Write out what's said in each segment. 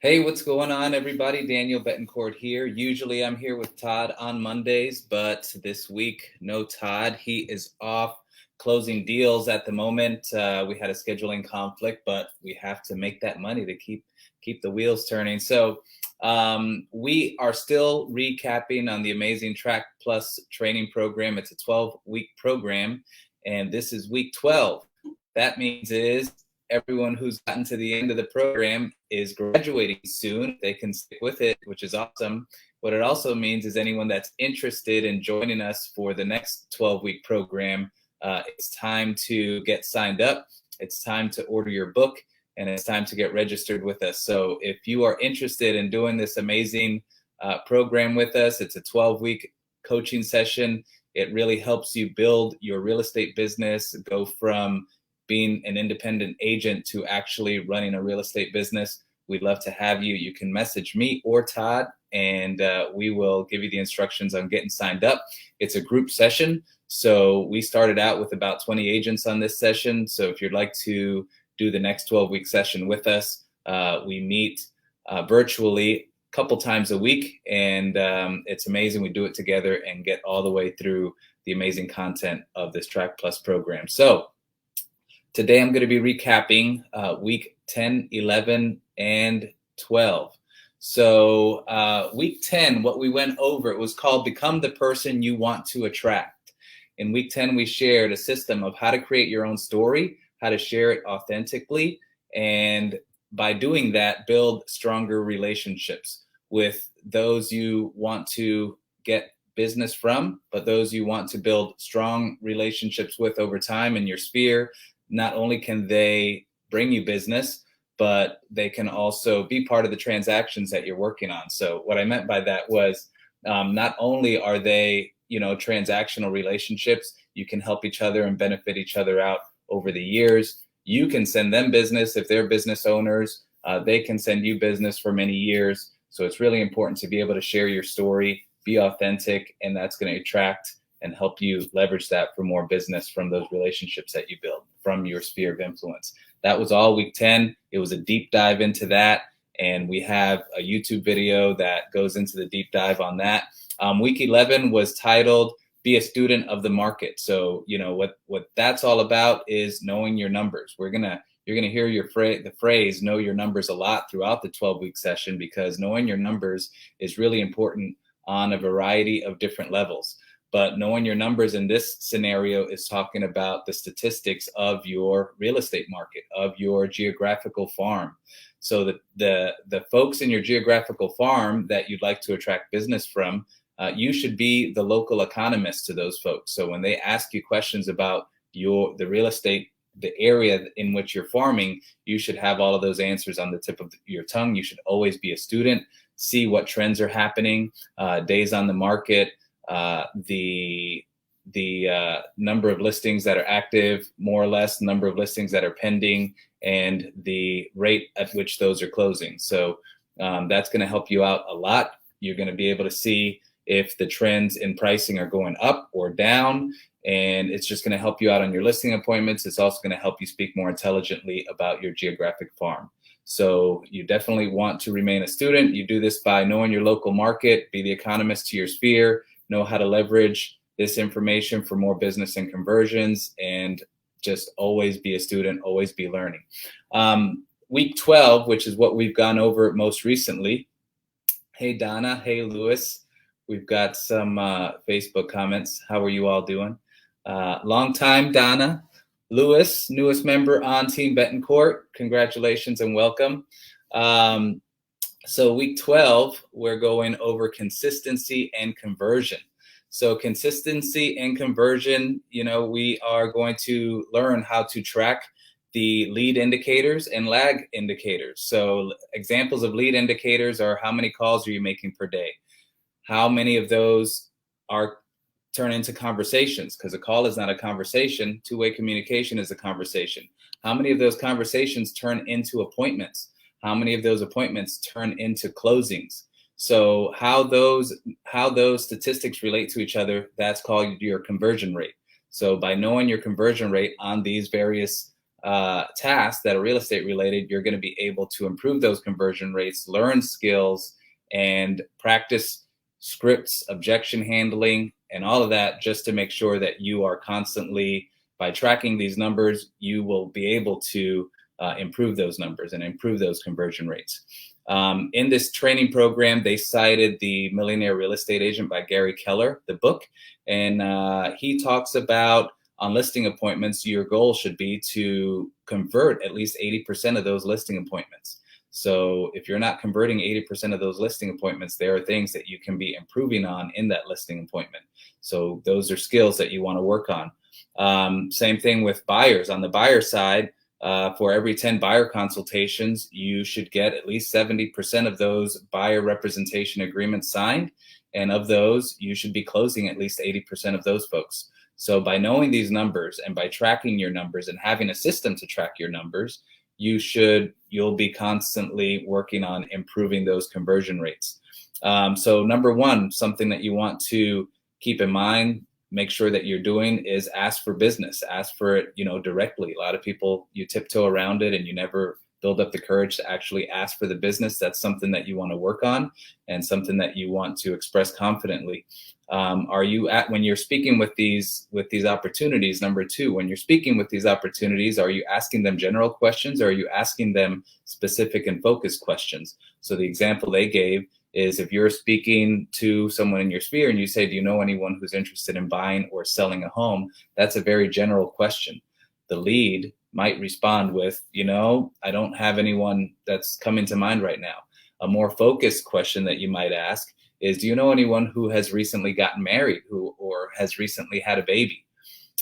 Hey, what's going on, everybody? Daniel Betancourt here. Usually I'm here with Todd on Mondays, but this week, no Todd. He is off closing deals at the moment. We had a scheduling conflict, but we have to make that money to keep the wheels turning. So we are still recapping on the amazing Track Plus training program. It's a 12-week program, and this is week 12. That means everyone who's gotten to the end of the program is graduating soon. They can stick with it, which is awesome. What it also means is anyone that's interested in joining us for the next 12-week program, it's time to get signed up. It's time to order your book, and it's time to get registered with us. So if you are interested in doing this amazing program with us, it's a 12-week coaching session. It really helps you build your real estate business, go from being an independent agent to actually running a real estate business. We'd love to have you. You can message me or Todd, and we will give you the instructions on getting signed up. It's a group session. So we started out with about 20 agents on this session. So if you'd like to do the next 12-week session with us, we meet virtually a couple times a week, and it's amazing. We do it together and get all the way through the amazing content of this Track Plus program. So today I'm going to be recapping week 10, 11, and 12. So week 10, what we went over, it was called Become the Person You Want to Attract. In week 10, we shared a system of how to create your own story, how to share it authentically, and by doing that, build stronger relationships with those you want to get business from, but those you want to build strong relationships with over time in your sphere. Not only can they bring you business, but they can also be part of the transactions that you're working on. So what I meant by that was not only are they, transactional relationships, you can help each other and benefit each other out over the years. You can send them business if they're business owners. They can send you business for many years. So it's really important to be able to share your story, be authentic, and that's going to attract and help you leverage that for more business from those relationships that you build from your sphere of influence. That was all week 10. It was a deep dive into that. And we have a YouTube video that goes into the deep dive on that. Week 11 was titled, Be a Student of the Market. So, what that's all about is knowing your numbers. You're going to hear the phrase, know your numbers a lot throughout the 12-week session, because knowing your numbers is really important on a variety of different levels. But knowing your numbers in this scenario is talking about the statistics of your real estate market, of your geographical farm. So the folks in your geographical farm that you'd like to attract business from, you should be the local economist to those folks. So when they ask you questions about the real estate, the area in which you're farming, you should have all of those answers on the tip of your tongue. You should always be a student, see what trends are happening, days on the market, the number of listings that are active, more or less, number of listings that are pending, and the rate at which those are closing. So that's going to help you out a lot. You're going to be able to see if the trends in pricing are going up or down, and it's just going to help you out on your listing appointments. It's also going to help you speak more intelligently about your geographic farm. So you definitely want to remain a student. You do this by knowing your local market, be the economist to your sphere, know how to leverage this information for more business and conversions, and just always be a student, always be learning. Week 12, which is what we've gone over most recently. Hey, Donna. Hey, Lewis. We've got some Facebook comments. How are you all doing? Long time, Donna. Lewis, newest member on Team Betancourt. Congratulations and welcome. So week 12, we're going over consistency and conversion. So consistency and conversion, we are going to learn how to track the lead indicators and lag indicators. So examples of lead indicators are how many calls are you making per day? How many of those turn into conversations? Because a call is not a conversation. Two-way communication is a conversation. How many of those conversations turn into appointments? How many of those appointments turn into closings? So how those statistics relate to each other, that's called your conversion rate. So by knowing your conversion rate on these various tasks that are real estate related, you're going to be able to improve those conversion rates, learn skills, and practice scripts, objection handling, and all of that, just to make sure that you are constantly, by tracking these numbers, you will be able to improve those numbers and improve those conversion rates. In this training program, they cited The Millionaire Real Estate Agent by Gary Keller, the book, and he talks about, on listing appointments, your goal should be to convert at least 80% of those listing appointments. So if you're not converting 80% of those listing appointments, there are things that you can be improving on in that listing appointment. So those are skills that you want to work on. Same thing with buyers. On the buyer side, for every 10 buyer consultations, you should get at least 70% of those buyer representation agreements signed. And of those, you should be closing at least 80% of those folks. So by knowing these numbers and by tracking your numbers and having a system to track your numbers, you'll be constantly working on improving those conversion rates. So number one, something that you want to keep in mind, make sure that you're doing, is ask for business. Ask for it, directly. A lot of people, you tiptoe around it and you never build up the courage to actually ask for the business. That's something that you want to work on and something that you want to express confidently. When you're speaking with these opportunities, number two, when you're speaking with these opportunities, are you asking them general questions, or are you asking them specific and focused questions? So the example they gave is, if you're speaking to someone in your sphere and you say, do you know anyone who's interested in buying or selling a home? That's a very general question. The lead might respond with, I don't have anyone that's coming to mind right now. A more focused question that you might ask is, do you know anyone who has recently gotten married or has recently had a baby?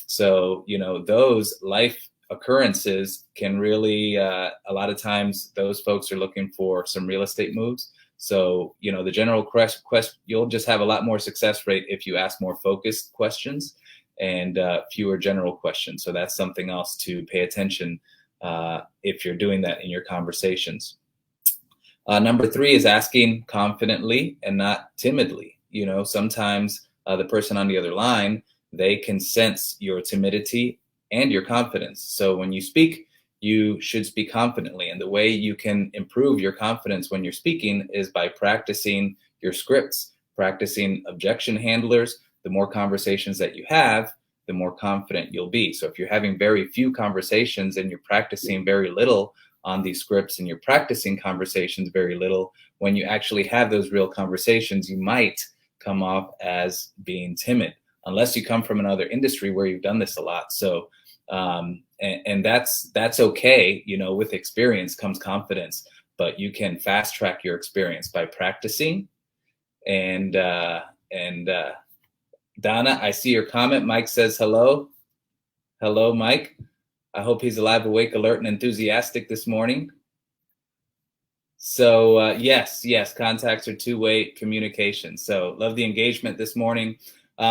So, those life occurrences can really, a lot of times those folks are looking for some real estate moves. So, the general question, you'll just have a lot more success rate if you ask more focused questions and fewer general questions. So that's something else to pay attention if you're doing that in your conversations. Number three is asking confidently and not timidly. Sometimes the person on the other line, they can sense your timidity and your confidence. So when you speak, you should speak confidently. And the way you can improve your confidence when you're speaking is by practicing your scripts, practicing objection handlers. The more conversations that you have, the more confident you'll be. So if you're having very few conversations and you're practicing very little on these scripts and you're practicing conversations very little, when you actually have those real conversations, you might come off as being timid, unless you come from another industry where you've done this a lot. So, and that's okay. With experience comes confidence, but you can fast track your experience by practicing. And Donna, I see your comment. Mike says hello. Hello, Mike. I hope he's alive, awake, alert, and enthusiastic this morning. So yes, contacts are two-way communication. So love the engagement this morning.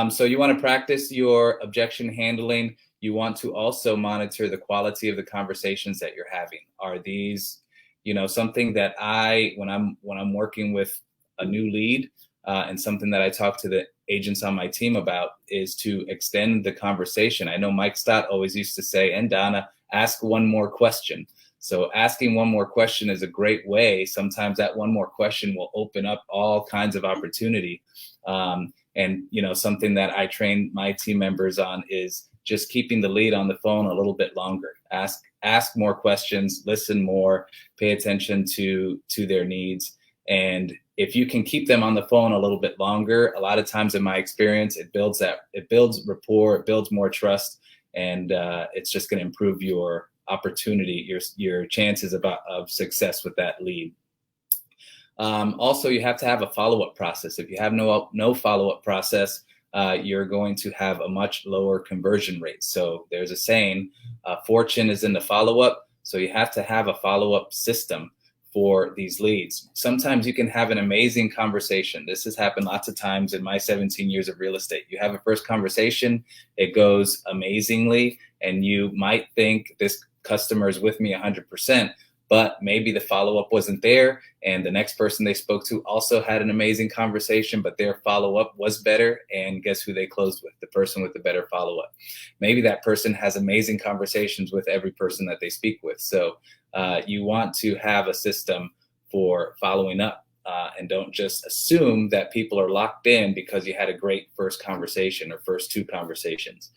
So you want to practice your objection handling. You want to also monitor the quality of the conversations that you're having. Are these, something that when I'm working with a new lead, and something that I talk to the agents on my team about is to extend the conversation. I know Mike Stott always used to say, and Donna, ask one more question. So asking one more question is a great way. Sometimes that one more question will open up all kinds of opportunity. And something that I train my team members on is just keeping the lead on the phone a little bit longer. Ask more questions, listen more, pay attention to their needs. And if you can keep them on the phone a little bit longer, a lot of times in my experience, it builds rapport, it builds more trust, and it's just going to improve your opportunity, your chances of success with that lead. Also, you have to have a follow-up process. If you have no follow-up process, you're going to have a much lower conversion rate. So there's a saying, fortune is in the follow-up. So you have to have a follow-up system for these leads. Sometimes you can have an amazing conversation. This has happened lots of times in my 17 years of real estate. You have a first conversation, it goes amazingly, and you might think this customer is with me 100%, but maybe the follow-up wasn't there, and the next person they spoke to also had an amazing conversation, but their follow-up was better, and guess who they closed with? The person with the better follow-up. Maybe that person has amazing conversations with every person that they speak with. So you want to have a system for following up, and don't just assume that people are locked in because you had a great first conversation or first two conversations.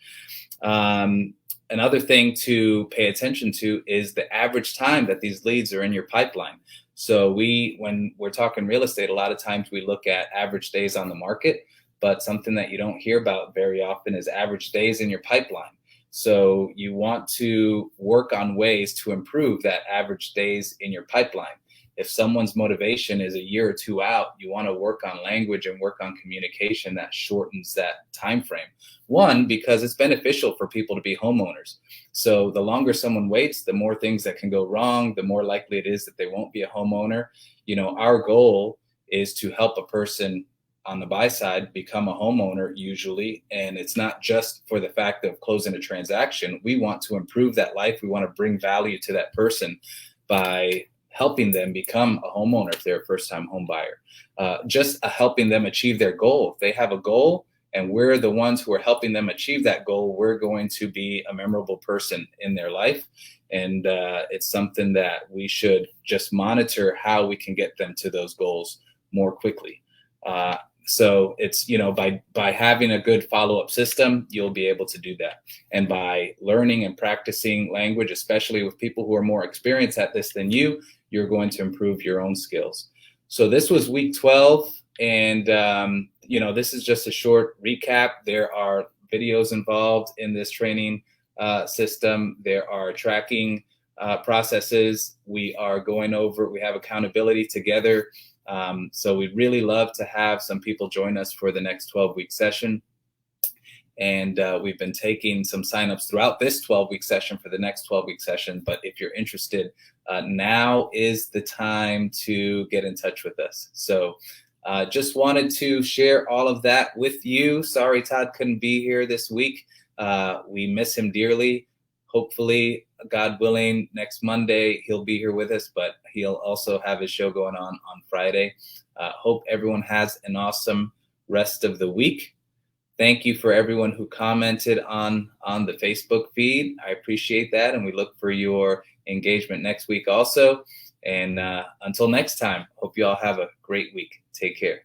Another thing to pay attention to is the average time that these leads are in your pipeline. So when we're talking real estate, a lot of times we look at average days on the market, but something that you don't hear about very often is average days in your pipeline. So you want to work on ways to improve that average days in your pipeline. If someone's motivation is a year or two out, you want to work on language and work on communication that shortens that time frame. One, because it's beneficial for people to be homeowners. So the longer someone waits, the more things that can go wrong, the more likely it is that they won't be a homeowner. You know, our goal is to help a person on the buy side become a homeowner usually. And it's not just for the fact of closing a transaction. We want to improve that life. We want to bring value to that person by helping them become a homeowner if they're a first-time home buyer. Just helping them achieve their goal. If they have a goal and we're the ones who are helping them achieve that goal, we're going to be a memorable person in their life. And it's something that we should just monitor how we can get them to those goals more quickly. So it's, you know, by having a good follow-up system, you'll be able to do that. And by learning and practicing language, especially with people who are more experienced at this than you, you're going to improve your own skills. So this was week 12. And, you know, this is just a short recap. There are videos involved in this training system. There are tracking processes. We are going over, we have accountability together. So we'd really love to have some people join us for the next 12-week session. And we've been taking some signups throughout this 12-week session for the next 12-week session. But if you're interested, now is the time to get in touch with us. So just wanted to share all of that with you. Sorry, Todd couldn't be here this week. We miss him dearly. Hopefully, God willing, next Monday, he'll be here with us, but he'll also have his show going on Friday. Hope everyone has an awesome rest of the week. Thank you for everyone who commented on the Facebook feed. I appreciate that, and we look for your engagement next week also. And until next time, hope you all have a great week. Take care.